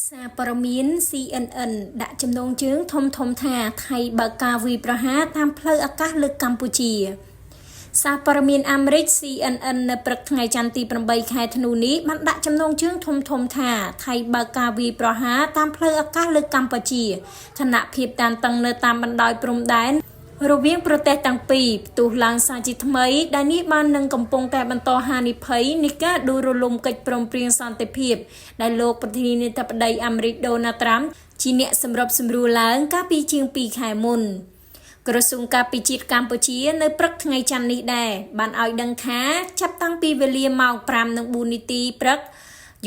សារព័ត៌មាន CNN ដាក់ចំណងជើងធំថាថៃបើកការវាយប្រហារតាមផ្លូវអាកាសលើកម្ពុជាសារព័ត៌មានអាមេរិក CNN នៅព្រឹកថ្ងៃច័ន្ទទី8 ខែធ្នូនេះបានដាក់ចំណងជើងធំថាថៃបើកការវាយប្រហារតាមផ្លូវអាកាសលើកម្ពុជាខណៈភាពតានតឹងនៅតាមបណ្ដោយព្រំដែនរវាងប្រទេសទាំងពីរផ្ទុះឡើងសារជាថ្មីដែលនេះបាននឹងកំពុងតែបន្តហានិភ័យនៃការដួលរលំកិច្ចព្រមព្រៀងសន្តិភាពដែលលោកប្រធានាធិបតីអាមេរិកដូណាល់ត្រាំជាអ្នកសម្របសម្រួលឡើងកាលពីជាង2ខែមុនក្រសួងការពារជាតិកម្ពុជានៅព្រឹកថ្ងៃច័ន្ទនេះដែរបានឲ្យដឹងថាចាប់តាំងពីវេលាម៉ោង 5:04 នាទីព្រឹក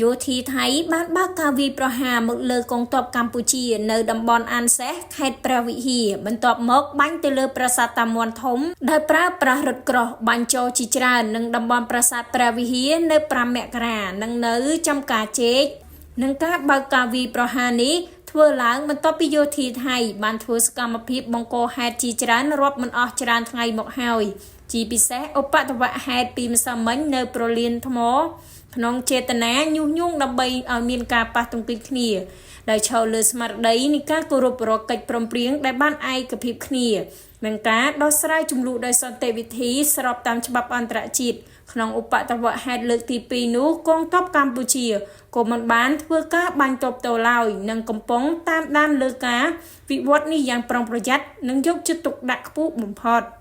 យោធាថៃបានបើកការវាយប្រហារមកលើកងទ័ពកម្ពុជានៅតំបន់អានសេះខេត្តព្រះវិហារបន្ទាប់មកបាញ់ទៅលើប្រាសាទតាមាន់ធំដោយប្រើប្រាស់រថក្រោះបាញ់ចូលជាច្រើននឹងតំបន់ប្រាសាទព្រះវិហារនៅ5មករានិងនៅចំការជែកនឹងការបើកការវាយប្រហារនេះធ្វើឡើងបន្ទាប់ពីយោធាថៃបានធ្វើសកម្មភាពបង្កហេតុជាច្រើនរាប់មិនអស់ច្រើនថ្ងៃមកហើយជាពិសេសឧបទ្ទវហេតុពីម្សិលមិញនៅប្រលានថ្មក្នុងចេតនាញុះញង់ដើម្បីឲ្យមានការប៉ះទង្គិចគ្នាដោយឈលលើស្មារតីនៃការគោរពប្រកិច្ចព្រមព្រៀងដែលបានឯកភាពគ្នានិងការដោះស្រាយចំនួនដោយសន្តិវិធីស្របតាមច្បាប់អន្តរជាតិក្នុងឧបទ្ទវហេតុលើកទី2នោះកងទ័ពកម្ពុជាក៏មិនបានធ្វើការបាញ់ទ័ពតឡើយនិងកំពុងតាមដានលើការវិវត្តនេះយ៉ាងប្រុងប្រយ័ត្ននិងយកចិត្តទុកដាក់ខ្ពស់បំផុត។